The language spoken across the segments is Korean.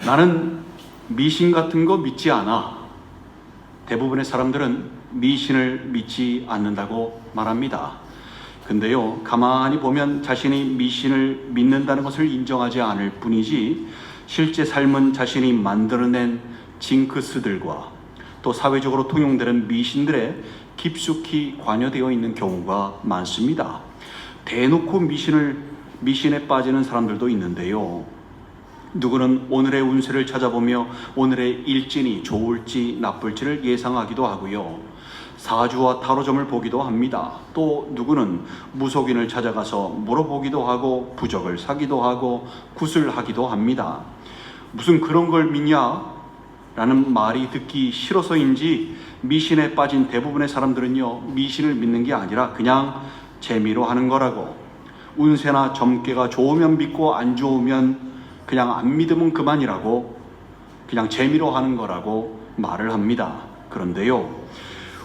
나는 미신 같은 거 믿지 않아. 대부분의 사람들은 미신을 믿지 않는다고 말합니다. 근데요, 가만히 보면 자신이 미신을 믿는다는 것을 인정하지 않을 뿐이지 실제 삶은 자신이 만들어낸 징크스들과 또 사회적으로 통용되는 미신들에 깊숙이 관여되어 있는 경우가 많습니다. 대놓고 미신에 빠지는 사람들도 있는데요. 누구는 오늘의 운세를 찾아보며 오늘의 일진이 좋을지 나쁠지를 예상하기도 하고요. 사주와 타로점을 보기도 합니다. 또 누구는 무속인을 찾아가서 물어보기도 하고 부적을 사기도 하고 구슬하기도 합니다. 무슨 그런 걸 믿냐? 라는 말이 듣기 싫어서인지 미신에 빠진 대부분의 사람들은요, 미신을 믿는 게 아니라 그냥 재미로 하는 거라고, 운세나 점괘가 좋으면 믿고 안 좋으면 그냥 안 믿으면 그만이라고, 그냥 재미로 하는 거라고 말을 합니다. 그런데요,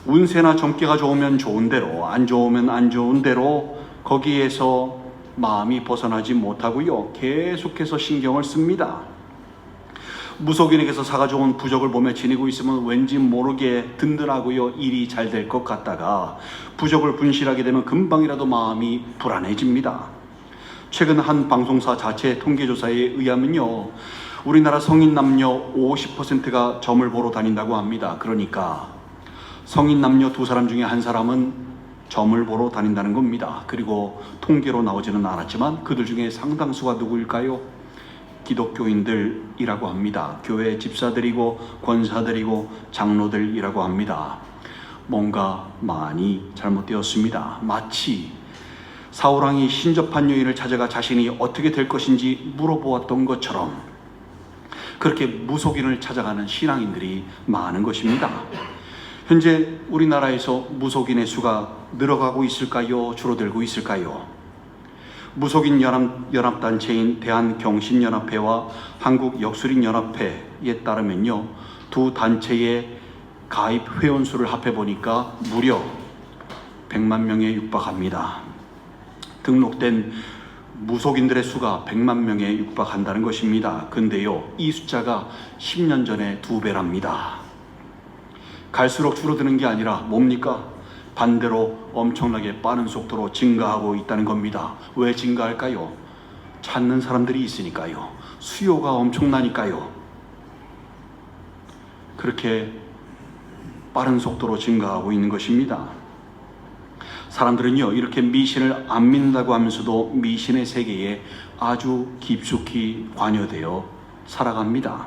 운세나 점괘가 좋으면 좋은 대로, 안 좋으면 안 좋은 대로 거기에서 마음이 벗어나지 못하고요, 계속해서 신경을 씁니다. 무속인에게서 사가져온 부적을 보며 지니고 있으면 왠지 모르게 든든하고요, 일이 잘 될 것 같다가 부적을 분실하게 되면 금방이라도 마음이 불안해집니다. 최근 한 방송사 자체 통계조사에 의하면요, 우리나라 성인 남녀 50%가 점을 보러 다닌다고 합니다. 그러니까 성인 남녀 두 사람 중에 한 사람은 점을 보러 다닌다는 겁니다. 그리고 통계로 나오지는 않았지만 그들 중에 상당수가 누구일까요? 기독교인들이라고 합니다. 교회 집사들이고 권사들이고 장로들이라고 합니다. 뭔가 많이 잘못되었습니다. 마치 사울왕이 신접한 여인을 찾아가 자신이 어떻게 될 것인지 물어보았던 것처럼 그렇게 무속인을 찾아가는 신앙인들이 많은 것입니다. 현재 우리나라에서 무속인의 수가 늘어가고 있을까요? 줄어들고 있을까요? 무속인 연합단체인 대한경신연합회와 한국역술인연합회에 따르면요, 두 단체의 가입 회원수를 합해보니까 무려 100만 명에 육박합니다. 등록된 무속인들의 수가 100만 명에 육박한다는 것입니다. 근데요, 이 숫자가 10년 전에 2배랍니다. 갈수록 줄어드는 게 아니라 뭡니까? 반대로 엄청나게 빠른 속도로 증가하고 있다는 겁니다. 왜 증가할까요? 찾는 사람들이 있으니까요. 수요가 엄청나니까요. 그렇게 빠른 속도로 증가하고 있는 것입니다. 사람들은요, 이렇게 미신을 안 믿는다고 하면서도 미신의 세계에 아주 깊숙이 관여되어 살아갑니다.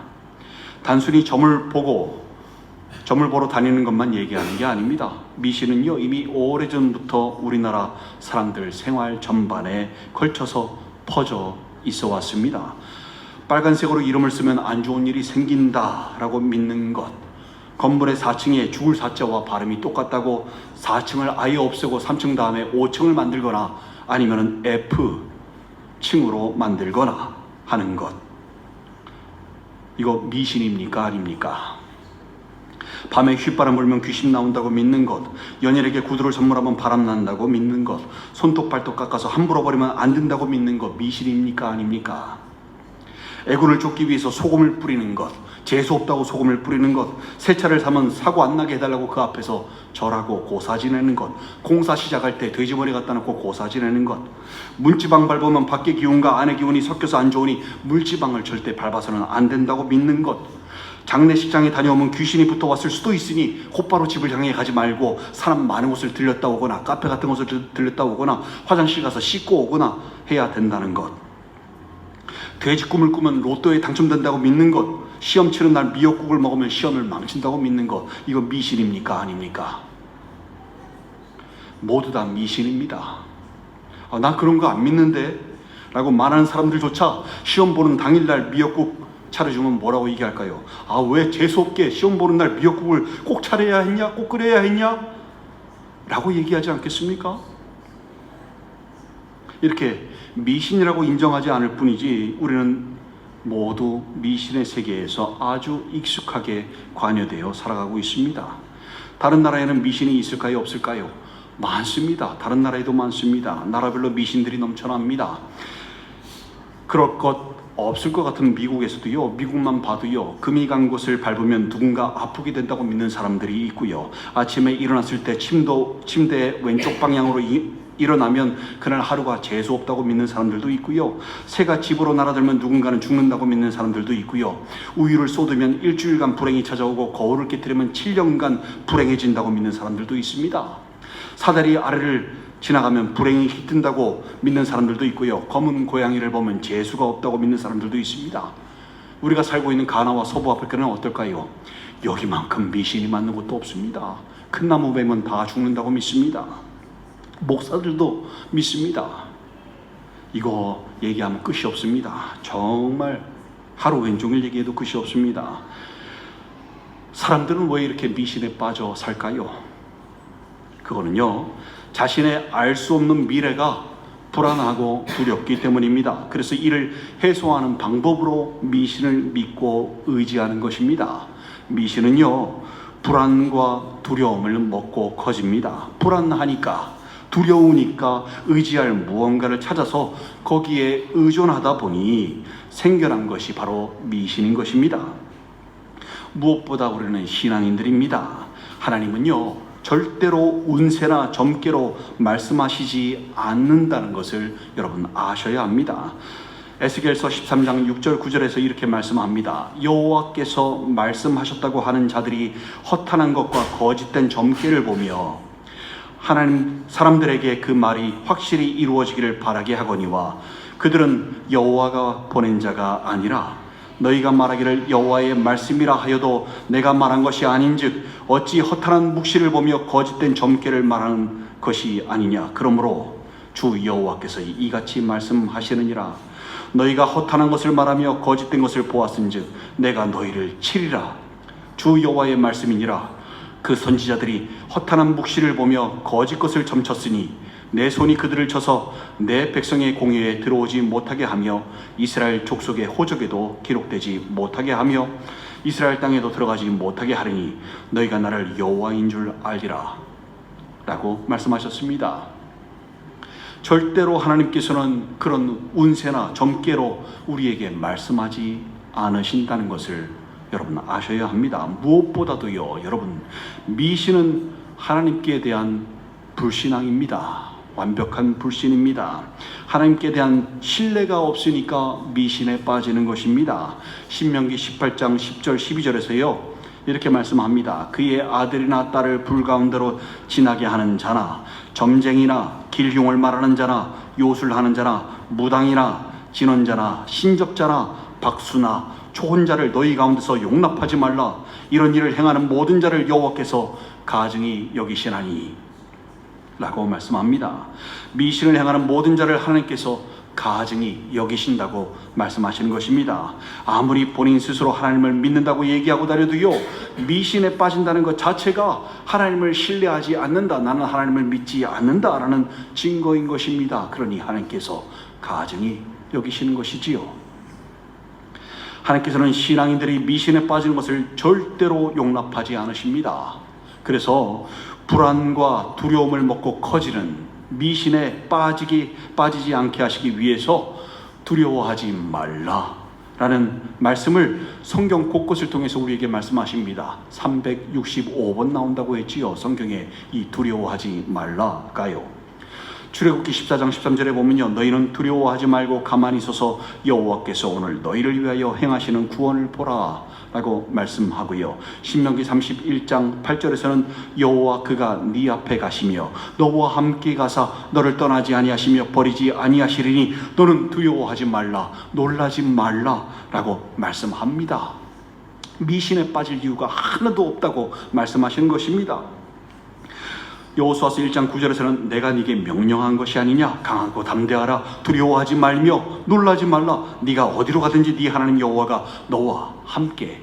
단순히 점을 보러 다니는 것만 얘기하는 게 아닙니다. 미신은요, 이미 오래전부터 우리나라 사람들 생활 전반에 걸쳐서 퍼져 있어 왔습니다. 빨간색으로 이름을 쓰면 안 좋은 일이 생긴다라고 믿는 것, 건물의 4층에 죽을 4자와 발음이 똑같다고 4층을 아예 없애고 3층 다음에 5층을 만들거나 아니면 F층으로 만들거나 하는 것, 이거 미신입니까? 아닙니까? 밤에 휘바람 불면 귀신 나온다고 믿는 것, 연인에게 구두를 선물하면 바람 난다고 믿는 것, 손톱 발톱 깎아서 함부로 버리면 안 된다고 믿는 것, 미신입니까? 아닙니까? 애군을 쫓기 위해서 소금을 뿌리는 것, 재수 없다고 소금을 뿌리는 것, 새 차를 사면 사고 안 나게 해달라고 그 앞에서 절하고 고사 지내는 것, 공사 시작할 때 돼지머리 갖다 놓고 고사 지내는 것, 물지방 밟으면 밖의 기운과 안의 기운이 섞여서 안 좋으니 물지방을 절대 밟아서는 안 된다고 믿는 것, 장례식장에 다녀오면 귀신이 붙어왔을 수도 있으니 곧바로 집을 향해 가지 말고 사람 많은 곳을 들렸다 오거나 카페 같은 곳을 들렸다 오거나 화장실 가서 씻고 오거나 해야 된다는 것, 돼지 꿈을 꾸면 로또에 당첨된다고 믿는 것, 시험 치는 날 미역국을 먹으면 시험을 망친다고 믿는 것, 이거 미신입니까? 아닙니까? 모두 다 미신입니다. 나 그런 거 안 믿는데 라고 말하는 사람들조차 시험 보는 당일날 미역국 차려주면 뭐라고 얘기할까요? 왜 재수없게 시험 보는 날 미역국을 꼭 차려야 했냐? 꼭 끓여야 했냐? 라고 얘기하지 않겠습니까? 이렇게 미신이라고 인정하지 않을 뿐이지 우리는 모두 미신의 세계에서 아주 익숙하게 관여되어 살아가고 있습니다. 다른 나라에는 미신이 있을까요? 없을까요? 많습니다. 다른 나라에도 많습니다. 나라별로 미신들이 넘쳐납니다. 그럴 것 없을 것 같은 미국에서도요, 미국만 봐도요, 금이 간 곳을 밟으면 누군가 아프게 된다고 믿는 사람들이 있고요, 아침에 일어났을 때 침대 왼쪽 방향으로 일어나면 그날 하루가 재수 없다고 믿는 사람들도 있고요, 새가 집으로 날아들면 누군가는 죽는다고 믿는 사람들도 있고요, 우유를 쏟으면 일주일간 불행이 찾아오고 거울을 깨뜨리면 7년간 불행해진다고 믿는 사람들도 있습니다. 사다리 아래를 지나가면 불행이 깃든다고 믿는 사람들도 있고요, 검은 고양이를 보면 재수가 없다고 믿는 사람들도 있습니다. 우리가 살고 있는 가나와 서부 아프리카는 어떨까요? 여기만큼 미신이 맞는 곳도 없습니다. 큰 나무 뱀은 다 죽는다고 믿습니다. 목사들도 믿습니다. 이거 얘기하면 끝이 없습니다. 정말 하루 왼종일 얘기해도 끝이 없습니다. 사람들은 왜 이렇게 미신에 빠져 살까요? 그거는요, 자신의 알 수 없는 미래가 불안하고 두렵기 때문입니다. 그래서 이를 해소하는 방법으로 미신을 믿고 의지하는 것입니다. 미신은요, 불안과 두려움을 먹고 커집니다. 불안하니까, 두려우니까 의지할 무언가를 찾아서 거기에 의존하다 보니 생겨난 것이 바로 미신인 것입니다. 무엇보다 우리는 신앙인들입니다. 하나님은요, 절대로 운세나 점괘로 말씀하시지 않는다는 것을 여러분 아셔야 합니다. 에스겔서 13장 6절 9절에서 이렇게 말씀합니다. 여호와께서 말씀하셨다고 하는 자들이 허탄한 것과 거짓된 점괘를 보며 하나님 사람들에게 그 말이 확실히 이루어지기를 바라게 하거니와 그들은 여호와가 보낸 자가 아니라 너희가 말하기를 여호와의 말씀이라 하여도 내가 말한 것이 아닌즉 어찌 허탄한 묵시를 보며 거짓된 점괘를 말하는 것이 아니냐. 그러므로 주 여호와께서 이같이 말씀하시느니라. 너희가 허탄한 것을 말하며 거짓된 것을 보았은즉 내가 너희를 치리라. 주 여호와의 말씀이니라. 그 선지자들이 허탄한 묵시를 보며 거짓 것을 점쳤으니 내 손이 그들을 쳐서 내 백성의 공회에 들어오지 못하게 하며 이스라엘 족속의 호적에도 기록되지 못하게 하며 이스라엘 땅에도 들어가지 못하게 하리니 너희가 나를 여호와인 줄 알리라 라고 말씀하셨습니다. 절대로 하나님께서는 그런 운세나 점괘로 우리에게 말씀하지 않으신다는 것을 여러분 아셔야 합니다. 무엇보다도요, 여러분, 미신은 하나님께 대한 불신앙입니다. 완벽한 불신입니다. 하나님께 대한 신뢰가 없으니까 미신에 빠지는 것입니다. 신명기 18장 10절 12절에서요 이렇게 말씀합니다. 그의 아들이나 딸을 불 가운데로 지나게 하는 자나 점쟁이나 길흉을 말하는 자나 요술하는 자나 무당이나 진언자나 신접자나 박수나 초혼자를 너희 가운데서 용납하지 말라. 이런 일을 행하는 모든 자를 여호와께서 가증히 여기시나니 라고 말씀합니다. 미신을 행하는 모든 자를 하나님께서 가증히 여기신다고 말씀하시는 것입니다. 아무리 본인 스스로 하나님을 믿는다고 얘기하고 다녀도요, 미신에 빠진다는 것 자체가 하나님을 신뢰하지 않는다, 나는 하나님을 믿지 않는다라는 증거인 것입니다. 그러니 하나님께서 가증히 여기시는 것이지요. 하나님께서는 신앙인들이 미신에 빠지는 것을 절대로 용납하지 않으십니다. 그래서 불안과 두려움을 먹고 커지는 미신에 빠지지 않게 하시기 위해서 두려워하지 말라라는 말씀을 성경 곳곳을 통해서 우리에게 말씀하십니다. 365번 나온다고 했지요. 성경에 이 두려워하지 말라가요. 출애굽기 14장 13절에 보면요, 너희는 두려워하지 말고 가만히 있어서 여호와께서 오늘 너희를 위하여 행하시는 구원을 보라 라고 말씀하고요, 신명기 31장 8절에서는 여호와 그가 네 앞에 가시며 너와 함께 가사 너를 떠나지 아니하시며 버리지 아니하시리니 너는 두려워하지 말라, 놀라지 말라 라고 말씀합니다. 미신에 빠질 이유가 하나도 없다고 말씀하시는 것입니다. 여호수아서 1장 9절에서는 내가 네게 명령한 것이 아니냐, 강하고 담대하라, 두려워하지 말며 놀라지 말라, 네가 어디로 가든지 네 하나님 여호와가 너와 함께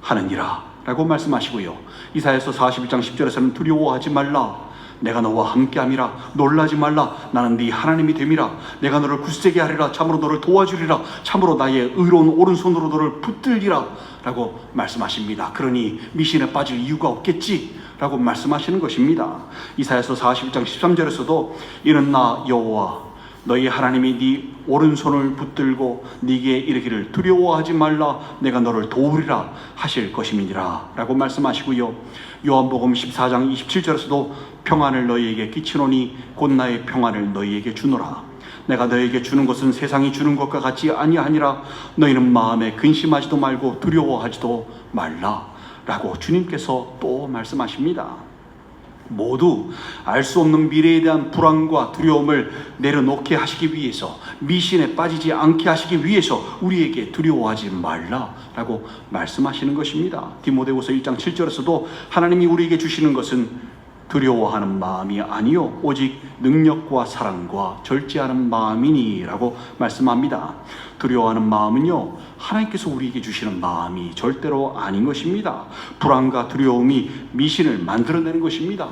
하느니라 라고 말씀하시고요, 이사야서 41장 10절에서는 두려워하지 말라, 내가 너와 함께함이라, 놀라지 말라, 나는 네 하나님이 됨이라, 내가 너를 굳세게 하리라, 참으로 너를 도와주리라, 참으로 나의 의로운 오른손으로 너를 붙들리라 라고 말씀하십니다. 그러니 미신에 빠질 이유가 없겠지 라고 말씀하시는 것입니다. 이사야서 41장 13절에서도 이는 나 여호와 너희 하나님이 네 오른손을 붙들고 네게 이르기를 두려워하지 말라 내가 너를 도우리라 하실 것임이니라 라고 말씀하시고요. 요한복음 14장 27절에서도 평안을 너희에게 끼치노니 곧 나의 평안을 너희에게 주노라. 내가 너희에게 주는 것은 세상이 주는 것과 같지 아니하니라. 너희는 마음에 근심하지도 말고 두려워하지도 말라 라고 주님께서 또 말씀하십니다. 모두 알 수 없는 미래에 대한 불안과 두려움을 내려놓게 하시기 위해서, 미신에 빠지지 않게 하시기 위해서 우리에게 두려워하지 말라라고 말씀하시는 것입니다. 디모데후서 1장 7절에서도 하나님이 우리에게 주시는 것은 두려워하는 마음이 아니요 오직 능력과 사랑과 절제하는 마음이니라고 말씀합니다. 두려워하는 마음은요, 하나님께서 우리에게 주시는 마음이 절대로 아닌 것입니다. 불안과 두려움이 미신을 만들어내는 것입니다.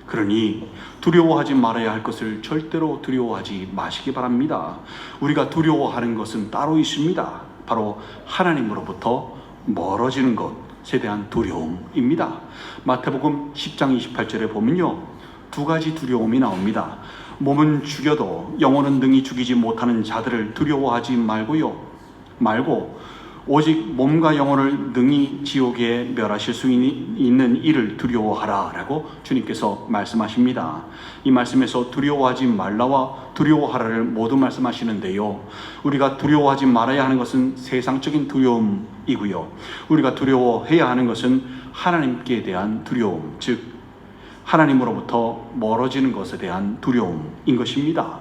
그러니 두려워하지 말아야 할 것을 절대로 두려워하지 마시기 바랍니다. 우리가 두려워하는 것은 따로 있습니다. 바로 하나님으로부터 멀어지는 것에 대한 두려움입니다. 마태복음 10장 28절에 보면요, 두 가지 두려움이 나옵니다. 몸은 죽여도 영혼은 능히 죽이지 못하는 자들을 두려워하지 말고 오직 몸과 영혼을 능히 지옥에 멸하실 수 있는 이를 두려워하라 라고 주님께서 말씀하십니다. 이 말씀에서 두려워하지 말라와 두려워하라를 모두 말씀하시는데요, 우리가 두려워하지 말아야 하는 것은 세상적인 두려움이고요, 우리가 두려워해야 하는 것은 하나님께 대한 두려움, 즉 하나님으로부터 멀어지는 것에 대한 두려움인 것입니다.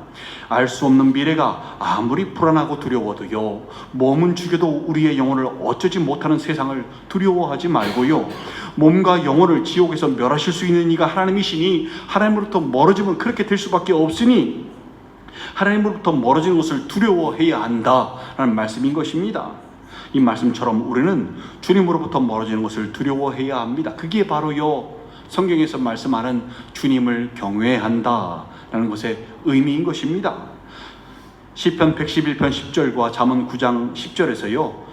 알 수 없는 미래가 아무리 불안하고 두려워도요, 몸은 죽여도 우리의 영혼을 어쩌지 못하는 세상을 두려워하지 말고요, 몸과 영혼을 지옥에서 멸하실 수 있는 이가 하나님이시니 하나님으로부터 멀어지면 그렇게 될 수밖에 없으니 하나님으로부터 멀어지는 것을 두려워해야 한다라는 말씀인 것입니다. 이 말씀처럼 우리는 주님으로부터 멀어지는 것을 두려워해야 합니다. 그게 바로요, 성경에서 말씀하는 주님을 경외한다라는 것의 의미인 것입니다. 시편 111편 10절과 잠언 9장 10절에서요,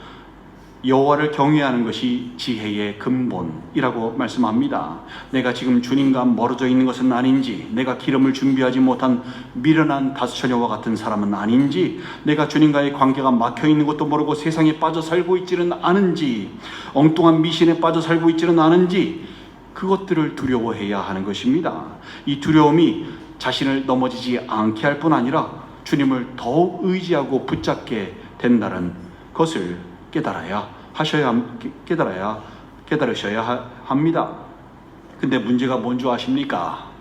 여호와를 경외하는 것이 지혜의 근본이라고 말씀합니다. 내가 지금 주님과 멀어져 있는 것은 아닌지, 내가 기름을 준비하지 못한 미련한 다스처녀와 같은 사람은 아닌지, 내가 주님과의 관계가 막혀 있는 것도 모르고 세상에 빠져 살고 있지는 않은지, 엉뚱한 미신에 빠져 살고 있지는 않은지, 그것들을 두려워해야 하는 것입니다. 이 두려움이 자신을 넘어지지 않게 할 뿐 아니라 주님을 더욱 의지하고 붙잡게 된다는 것을 깨달으셔야 합니다. 근데 문제가 뭔지 아십니까?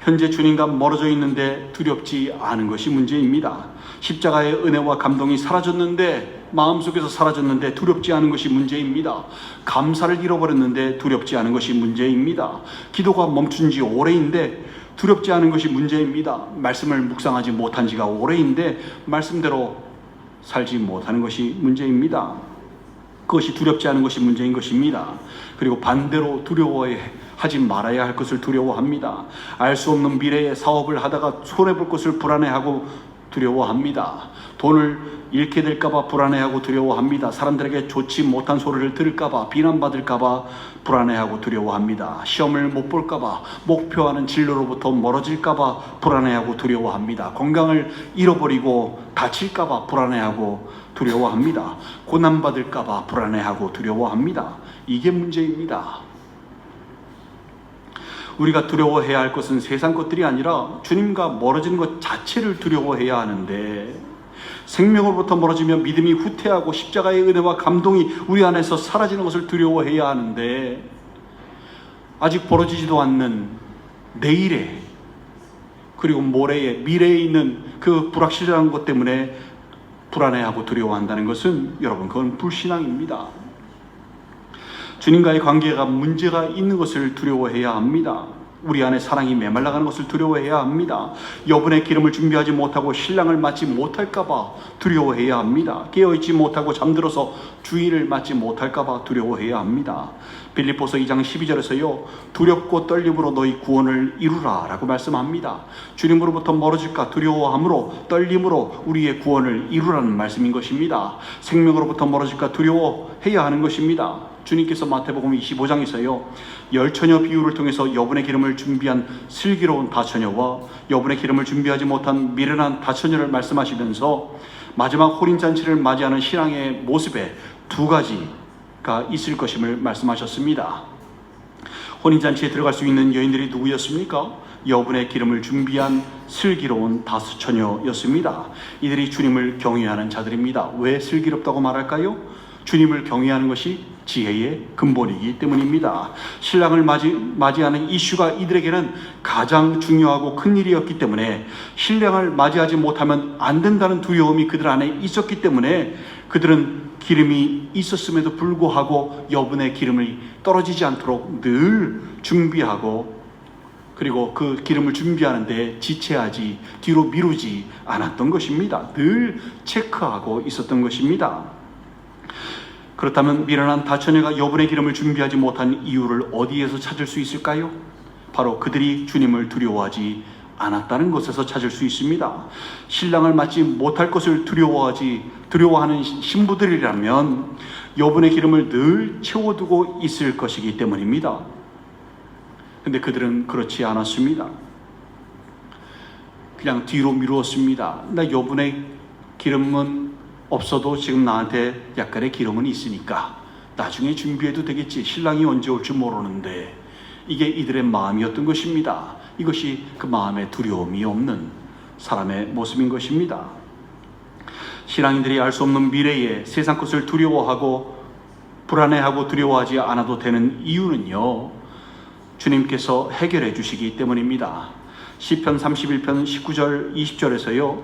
현재 주님과 멀어져 있는데 두렵지 않은 것이 문제입니다. 십자가의 은혜와 감동이 사라졌는데, 마음속에서 사라졌는데 두렵지 않은 것이 문제입니다. 감사를 잃어버렸는데 두렵지 않은 것이 문제입니다. 기도가 멈춘 지 오래인데 두렵지 않은 것이 문제입니다. 말씀을 묵상하지 못한 지가 오래인데 말씀대로 살지 못하는 것이 문제입니다. 그것이 두렵지 않은 것이 문제인 것입니다. 그리고 반대로 두려워하지 말아야 할 것을 두려워합니다. 알 수 없는 미래에 사업을 하다가 손해볼 것을 불안해하고 두려워합니다. 돈을 잃게 될까봐 불안해하고 두려워합니다. 사람들에게 좋지 못한 소리를 들을까봐, 비난받을까봐 불안해하고 두려워합니다. 시험을 못 볼까봐, 목표하는 진로로부터 멀어질까봐 불안해하고 두려워합니다. 건강을 잃어버리고 다칠까봐 불안해하고 두려워합니다. 고난받을까봐 불안해하고 두려워합니다. 이게 문제입니다. 우리가 두려워해야 할 것은 세상 것들이 아니라 주님과 멀어지는 것 자체를 두려워해야 하는데, 생명으로부터 멀어지며 믿음이 후퇴하고 십자가의 은혜와 감동이 우리 안에서 사라지는 것을 두려워해야 하는데, 아직 벌어지지도 않는 내일에, 그리고 모레에, 미래에 있는 그 불확실한 것 때문에 불안해하고 두려워한다는 것은, 여러분, 그건 불신앙입니다. 주님과의 관계가 문제가 있는 것을 두려워해야 합니다. 우리 안에 사랑이 메말라가는 것을 두려워해야 합니다. 여분의 기름을 준비하지 못하고 신랑을 맞지 못할까봐 두려워해야 합니다. 깨어있지 못하고 잠들어서 주의를 맞지 못할까봐 두려워해야 합니다. 빌립보서 2장 12절에서요, 두렵고 떨림으로 너희 구원을 이루라 라고 말씀합니다. 주님으로부터 멀어질까 두려워함으로, 떨림으로 우리의 구원을 이루라는 말씀인 것입니다. 생명으로부터 멀어질까 두려워해야 하는 것입니다. 주님께서 마태복음 25장에서요, 열처녀 비유를 통해서 여분의 기름을 준비한 슬기로운 다처녀와 여분의 기름을 준비하지 못한 미련한 다처녀를 말씀하시면서 마지막 혼인잔치를 맞이하는 신앙의 모습에 두 가지가 있을 것임을 말씀하셨습니다. 혼인잔치에 들어갈 수 있는 여인들이 누구였습니까? 여분의 기름을 준비한 슬기로운 다처녀였습니다. 이들이 주님을 경외하는 자들입니다. 왜 슬기롭다고 말할까요? 주님을 경외하는 것이 지혜의 근본이기 때문입니다. 신랑을 맞이하는 이슈가 이들에게는 가장 중요하고 큰 일이었기 때문에 신랑을 맞이하지 못하면 안 된다는 두려움이 그들 안에 있었기 때문에 그들은 기름이 있었음에도 불구하고 여분의 기름이 떨어지지 않도록 늘 준비하고, 그리고 그 기름을 준비하는데 지체하지, 뒤로 미루지 않았던 것입니다. 늘 체크하고 있었던 것입니다. 그렇다면 미련한 다처녀가 여분의 기름을 준비하지 못한 이유를 어디에서 찾을 수 있을까요? 바로 그들이 주님을 두려워하지 않았다는 것에서 찾을 수 있습니다. 신랑을 맞지 못할 것을 두려워하는 신부들이라면 여분의 기름을 늘 채워두고 있을 것이기 때문입니다. 근데 그들은 그렇지 않았습니다. 그냥 뒤로 미루었습니다. 나 여분의 기름은 없어도 지금 나한테 약간의 기름은 있으니까 나중에 준비해도 되겠지. 신랑이 언제 올지 모르는데. 이게 이들의 마음이었던 것입니다. 이것이 그 마음에 두려움이 없는 사람의 모습인 것입니다. 신앙인들이 알 수 없는 미래에 세상 것을 두려워하고 불안해하고 두려워하지 않아도 되는 이유는요, 주님께서 해결해 주시기 때문입니다. 시편 31편 19절 20절에서요,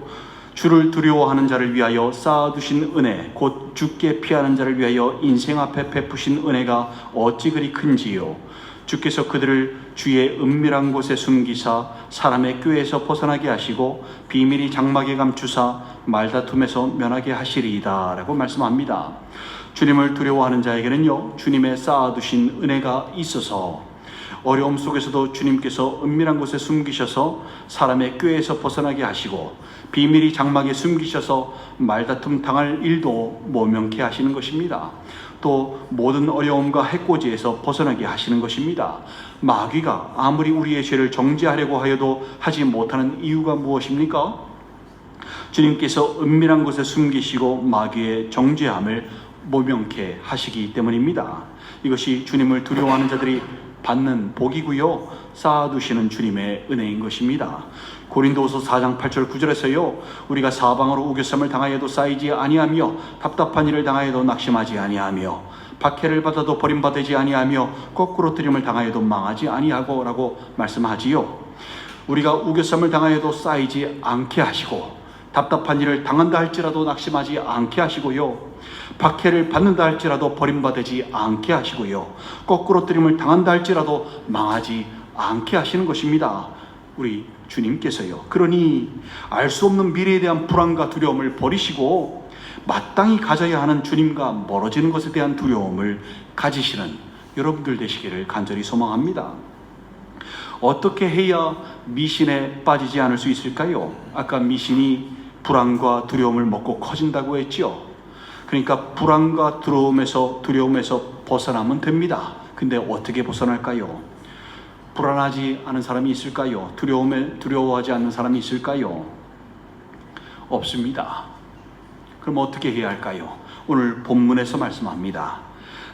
주를 두려워하는 자를 위하여 쌓아두신 은혜, 곧 주께 피하는 자를 위하여 인생 앞에 베푸신 은혜가 어찌 그리 큰지요. 주께서 그들을 주의 은밀한 곳에 숨기사 사람의 꾀에서 벗어나게 하시고 비밀이 장막에 감추사 말다툼에서 면하게 하시리이다 라고 말씀합니다. 주님을 두려워하는 자에게는요, 주님의 쌓아두신 은혜가 있어서 어려움 속에서도 주님께서 은밀한 곳에 숨기셔서 사람의 꾀에서 벗어나게 하시고 비밀이 장막에 숨기셔서 말다툼 당할 일도 모면케 하시는 것입니다. 또 모든 어려움과 해코지에서 벗어나게 하시는 것입니다. 마귀가 아무리 우리의 죄를 정죄하려고 하여도 하지 못하는 이유가 무엇입니까? 주님께서 은밀한 곳에 숨기시고 마귀의 정죄함을 모면케 하시기 때문입니다. 이것이 주님을 두려워하는 자들이 받는 복이고요, 쌓아두시는 주님의 은혜인 것입니다. 고린도후서 4장 8절 9절에서요, 우리가 사방으로 우겨쌈을 당하여도 쌓이지 아니하며 답답한 일을 당하여도 낙심하지 아니하며 박해를 받아도 버림받지 아니하며 거꾸로 뜨림을 당하여도 망하지 아니하고 라고 말씀하지요. 우리가 우겨쌈을 당하여도 쌓이지 않게 하시고 답답한 일을 당한다 할지라도 낙심하지 않게 하시고요, 박해를 받는다 할지라도 버림받지 않게 하시고요, 거꾸로 뜨림을 당한다 할지라도 망하지 않게 하시는 것입니다. 우리 주님께서요. 그러니 알 수 없는 미래에 대한 불안과 두려움을 버리시고 마땅히 가져야 하는 주님과 멀어지는 것에 대한 두려움을 가지시는 여러분들 되시기를 간절히 소망합니다. 어떻게 해야 미신에 빠지지 않을 수 있을까요? 아까 미신이 불안과 두려움을 먹고 커진다고 했죠. 그러니까 불안과 두려움에서 벗어나면 됩니다. 근데 어떻게 벗어날까요? 불안하지 않은 사람이 있을까요? 두려워하지 않는 사람이 있을까요? 없습니다. 그럼 어떻게 해야 할까요? 오늘 본문에서 말씀합니다.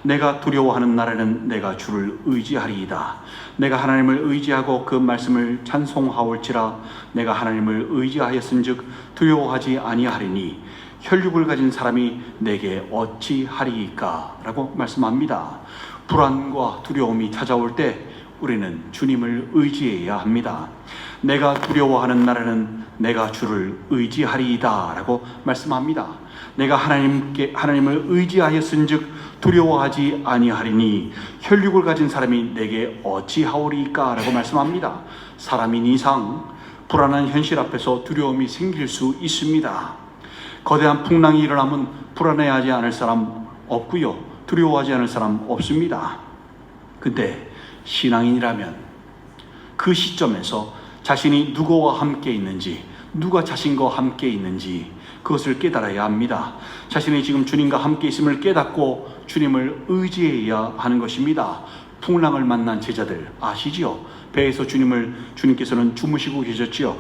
내가 두려워하는 날에는 내가 주를 의지하리이다. 내가 하나님을 의지하고 그 말씀을 찬송하올지라. 내가 하나님을 의지하였은즉 두려워하지 아니하리니 혈육을 가진 사람이 내게 어찌 하리이까? 라고 말씀합니다. 불안과 두려움이 찾아올 때 우리는 주님을 의지해야 합니다. 내가 두려워하는 날에는 내가 주를 의지하리이다 라고 말씀합니다. 내가 하나님을 의지하였은즉 두려워하지 아니하리니 혈육을 가진 사람이 내게 어찌하오리까 라고 말씀합니다. 사람인 이상 불안한 현실 앞에서 두려움이 생길 수 있습니다. 거대한 풍랑이 일어나면 불안해하지 않을 사람 없고요, 두려워하지 않을 사람 없습니다. 근데 신앙인이라면 그 시점에서 자신이 누구와 함께 있는지, 누가 자신과 함께 있는지, 그것을 깨달아야 합니다. 자신이 지금 주님과 함께 있음을 깨닫고 주님을 의지해야 하는 것입니다. 풍랑을 만난 제자들 아시지요? 배에서 주님께서는 주무시고 계셨지요.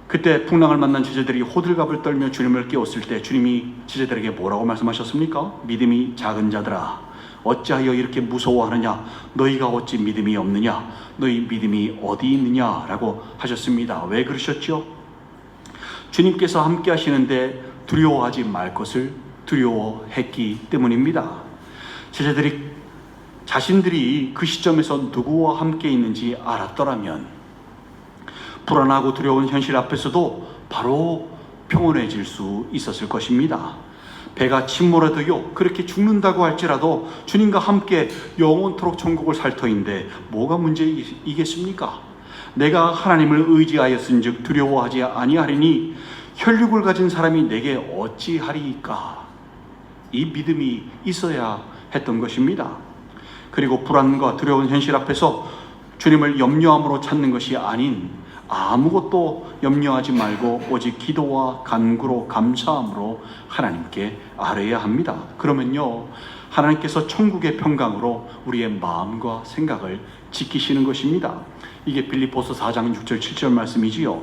그때 풍랑을 만난 제자들이 호들갑을 떨며 주님을 깨웠을 때 주님이 제자들에게 뭐라고 말씀하셨습니까? 믿음이 작은 자들아, 어찌하여 이렇게 무서워하느냐? 너희가 어찌 믿음이 없느냐? 너희 믿음이 어디 있느냐? 라고 하셨습니다. 왜 그러셨죠? 주님께서 함께 하시는데 두려워하지 말 것을 두려워했기 때문입니다. 제자들이 자신들이 그 시점에서 누구와 함께 있는지 알았더라면 불안하고 두려운 현실 앞에서도 바로 평온해질 수 있었을 것입니다. 배가 침몰해도요, 그렇게 죽는다고 할지라도 주님과 함께 영원토록 천국을 살 터인데 뭐가 문제이겠습니까? 내가 하나님을 의지하였은즉 두려워하지 아니하리니 혈육을 가진 사람이 내게 어찌하리이까? 이 믿음이 있어야 했던 것입니다. 그리고 불안과 두려운 현실 앞에서 주님을 염려함으로 찾는 것이 아닌 아무것도 염려하지 말고 오직 기도와 간구로 감사함으로 하나님께 아뢰야 합니다. 그러면요, 하나님께서 천국의 평강으로 우리의 마음과 생각을 지키시는 것입니다. 이게 빌립보서 4장 6절 7절 말씀이지요.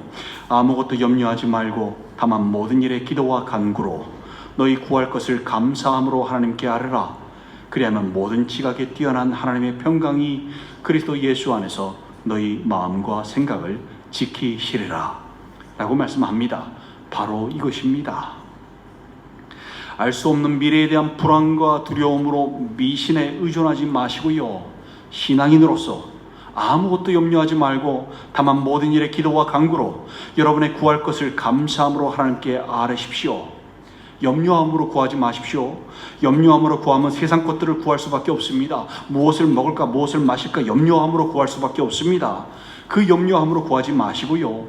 아무것도 염려하지 말고 다만 모든 일에 기도와 간구로 너희 구할 것을 감사함으로 하나님께 아뢰라. 그리하면 모든 지각에 뛰어난 하나님의 평강이 그리스도 예수 안에서 너희 마음과 생각을 지키시리라 라고 말씀합니다. 바로 이것입니다. 알 수 없는 미래에 대한 불안과 두려움으로 미신에 의존하지 마시고요, 신앙인으로서 아무것도 염려하지 말고 다만 모든 일에 기도와 간구로 여러분의 구할 것을 감사함으로 하나님께 아뢰십시오. 염려함으로 구하지 마십시오. 염려함으로 구하면 세상 것들을 구할 수밖에 없습니다. 무엇을 먹을까, 무엇을 마실까 염려함으로 구할 수밖에 없습니다. 그 염려함으로 구하지 마시고요,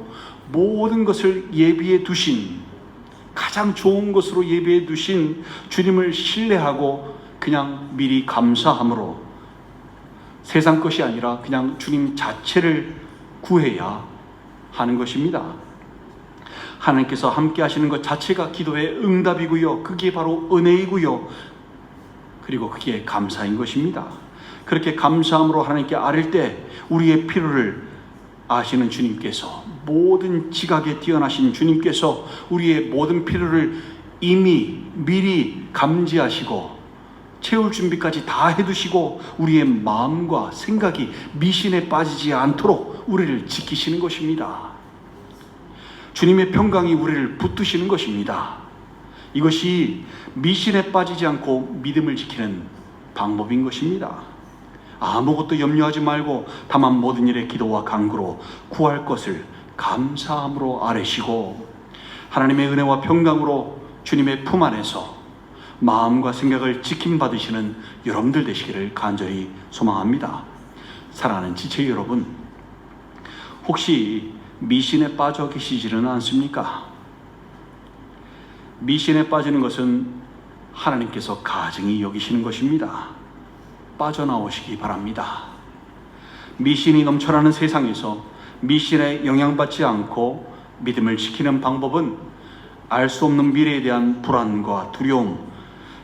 모든 것을 예비해 두신, 가장 좋은 것으로 예비해 두신 주님을 신뢰하고 그냥 미리 감사함으로 세상 것이 아니라 그냥 주님 자체를 구해야 하는 것입니다. 하나님께서 함께 하시는 것 자체가 기도의 응답이고요, 그게 바로 은혜이고요, 그리고 그게 감사인 것입니다. 그렇게 감사함으로 하나님께 아뢰을 때 우리의 필요를 아시는 주님께서, 모든 지각에 뛰어나신 주님께서 우리의 모든 필요를 이미 미리 감지하시고 채울 준비까지 다 해두시고 우리의 마음과 생각이 미신에 빠지지 않도록 우리를 지키시는 것입니다. 주님의 평강이 우리를 붙드시는 것입니다. 이것이 미신에 빠지지 않고 믿음을 지키는 방법인 것입니다. 아무것도 염려하지 말고 다만 모든 일에 기도와 간구로 구할 것을 감사함으로 아뢰시고 하나님의 은혜와 평강으로 주님의 품 안에서 마음과 생각을 지킴받으시는 여러분들 되시기를 간절히 소망합니다. 사랑하는 지체 여러분, 혹시 미신에 빠져 계시지는 않습니까? 미신에 빠지는 것은 하나님께서 가증히 여기시는 것입니다. 빠져나오시기 바랍니다. 미신이 넘쳐나는 세상에서 미신에 영향받지 않고 믿음을 지키는 방법은 알 수 없는 미래에 대한 불안과 두려움,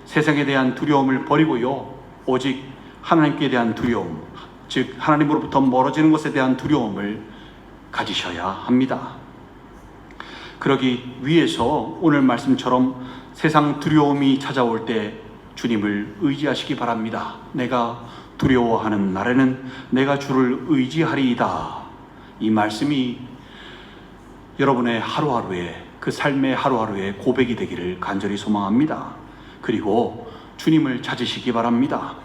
세상에 대한 두려움을 버리고요, 오직 하나님께 대한 두려움, 즉 하나님으로부터 멀어지는 것에 대한 두려움을 가지셔야 합니다. 그러기 위해서 오늘 말씀처럼 세상 두려움이 찾아올 때 주님을 의지하시기 바랍니다. 내가 두려워하는 날에는 내가 주를 의지하리이다. 이 말씀이 여러분의 하루하루의, 그 삶의 하루하루의 고백이 되기를 간절히 소망합니다. 그리고 주님을 찾으시기 바랍니다.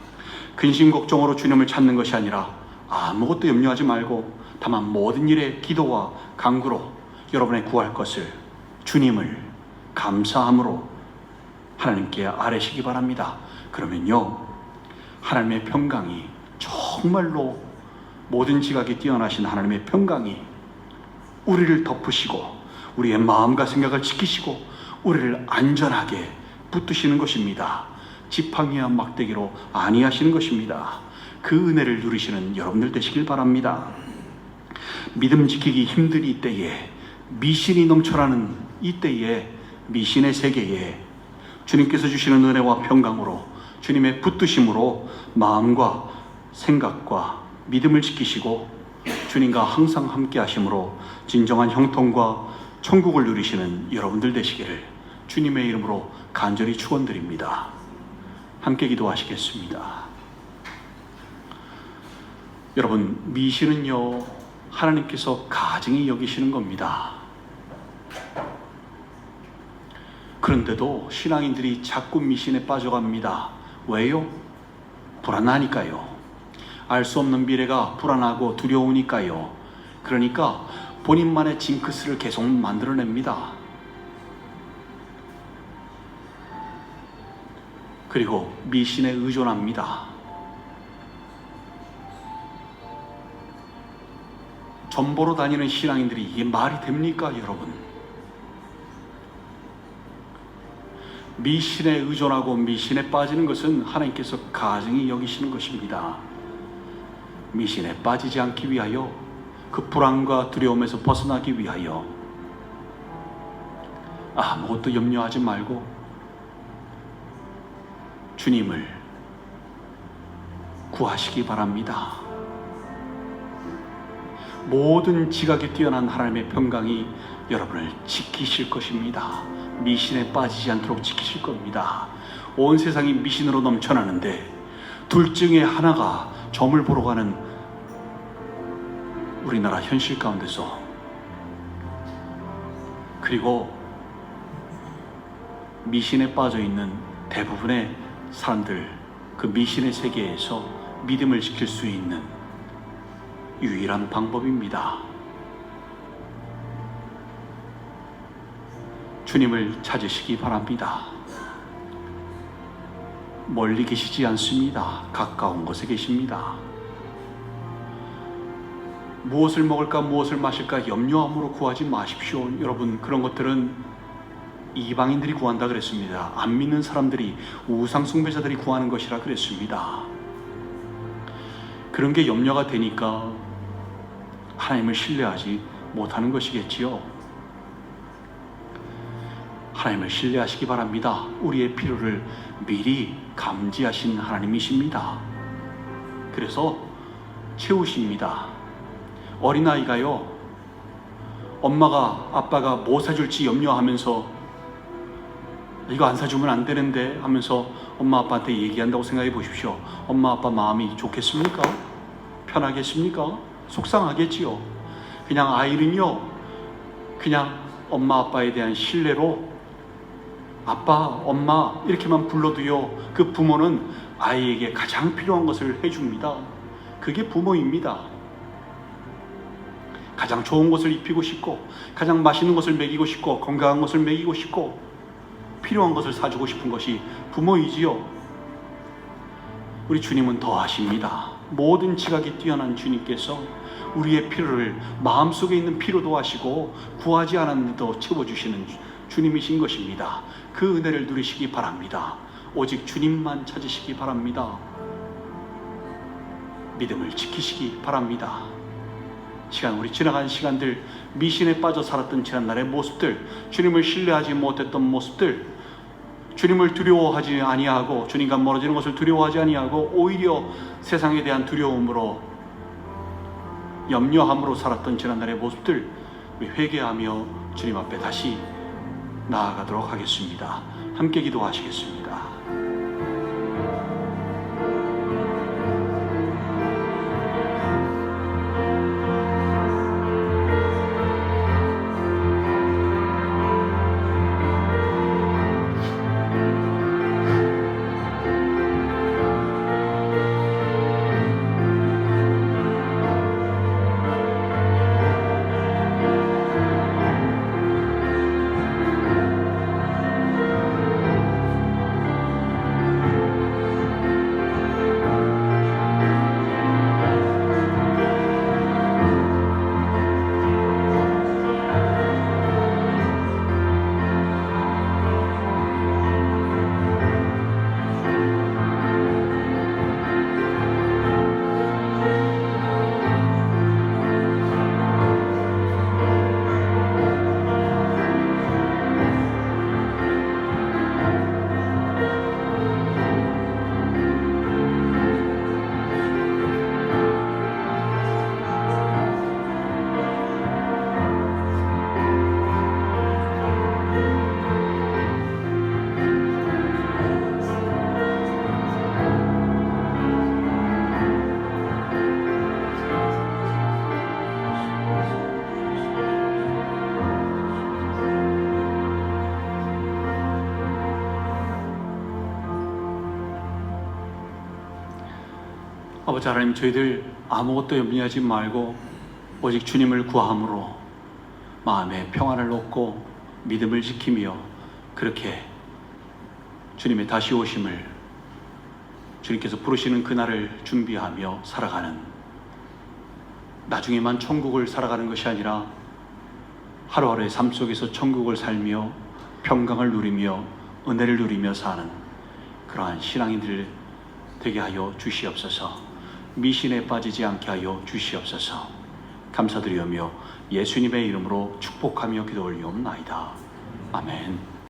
근심 걱정으로 주님을 찾는 것이 아니라 아무것도 염려하지 말고 다만 모든 일에 기도와 간구로 여러분의 구할 것을 주님을 감사함으로 하나님께 아뢰시기 바랍니다. 그러면요, 하나님의 평강이, 정말로 모든 지각에 뛰어나신 하나님의 평강이 우리를 덮으시고 우리의 마음과 생각을 지키시고 우리를 안전하게 붙드시는 것입니다. 지팡이와 막대기로 안위하시는 것입니다. 그 은혜를 누리시는 여러분들 되시길 바랍니다. 믿음 지키기 힘들 이때에 미신이 넘쳐나는 이때에 미신의 세계에 주님께서 주시는 은혜와 평강으로 주님의 붙드심으로 마음과 생각과 믿음을 지키시고 주님과 항상 함께 하심으로 진정한 형통과 천국을 누리시는 여러분들 되시기를 주님의 이름으로 간절히 축원드립니다. 함께 기도하시겠습니다. 여러분, 미신은요, 하나님께서 가증히 여기시는 겁니다. 그런데도 신앙인들이 자꾸 미신에 빠져갑니다. 왜요? 불안하니까요. 알 수 없는 미래가 불안하고 두려우니까요. 그러니까 본인만의 징크스를 계속 만들어냅니다. 그리고 미신에 의존합니다. 전보로 다니는 신앙인들이 이게 말이 됩니까, 여러분? 미신에 의존하고 미신에 빠지는 것은 하나님께서 가증히 여기시는 것입니다. 미신에 빠지지 않기 위하여, 그 불안과 두려움에서 벗어나기 위하여 아무것도 염려하지 말고 주님을 구하시기 바랍니다. 모든 지각에 뛰어난 하나님의 평강이 여러분을 지키실 것입니다. 미신에 빠지지 않도록 지키실 겁니다. 온 세상이 미신으로 넘쳐나는데 둘 중에 하나가 점을 보러 가는 우리나라 현실 가운데서, 그리고 미신에 빠져 있는 대부분의 사람들, 그 미신의 세계에서 믿음을 지킬 수 있는 유일한 방법입니다. 주님을 찾으시기 바랍니다. 멀리 계시지 않습니다. 가까운 곳에 계십니다. 무엇을 먹을까, 무엇을 마실까 염려함으로 구하지 마십시오. 여러분, 그런 것들은 이방인들이 구한다 그랬습니다. 안 믿는 사람들이, 우상 숭배자들이 구하는 것이라 그랬습니다. 그런 게 염려가 되니까 하나님을 신뢰하지 못하는 것이겠지요. 하나님을 신뢰하시기 바랍니다. 우리의 필요를 미리 감지하신 하나님이십니다. 그래서 채우십니다. 어린아이가요, 엄마가 아빠가 뭐 사줄지 염려하면서 이거 안 사주면 안 되는데 하면서 엄마 아빠한테 얘기한다고 생각해 보십시오. 엄마 아빠 마음이 좋겠습니까? 편하겠습니까? 속상하겠지요. 그냥 아이는요, 그냥 엄마 아빠에 대한 신뢰로 아빠, 엄마 이렇게만 불러도요, 그 부모는 아이에게 가장 필요한 것을 해줍니다. 그게 부모입니다. 가장 좋은 것을 입히고 싶고, 가장 맛있는 것을 먹이고 싶고, 건강한 것을 먹이고 싶고, 필요한 것을 사주고 싶은 것이 부모이지요. 우리 주님은 더 하십니다. 모든 지각이 뛰어난 주님께서 우리의 필요를, 마음속에 있는 필요도 하시고 구하지 않았는데도 채워주시는 주님이신 것입니다. 그 은혜를 누리시기 바랍니다. 오직 주님만 찾으시기 바랍니다. 믿음을 지키시기 바랍니다. 우리 지나간 시간들, 미신에 빠져 살았던 지난날의 모습들, 주님을 신뢰하지 못했던 모습들, 주님을 두려워하지 아니하고, 주님과 멀어지는 것을 두려워하지 아니하고 오히려 세상에 대한 두려움으로, 염려함으로 살았던 지난날의 모습들, 우리 회개하며 주님 앞에 다시 나아가도록 하겠습니다. 함께 기도하시겠습니다. 아버지 하나님, 저희들 아무것도 염려하지 말고 오직 주님을 구함으로 마음에 평안을 얻고 믿음을 지키며 그렇게 주님의 다시 오심을, 주님께서 부르시는 그날을 준비하며 살아가는, 나중에만 천국을 살아가는 것이 아니라 하루하루의 삶 속에서 천국을 살며 평강을 누리며 은혜를 누리며 사는 그러한 신앙인들 되게 하여 주시옵소서. 미신에 빠지지 않게 하여 주시옵소서. 감사드리오며 예수님의 이름으로 축복하며 기도 올리옵나이다. 아멘.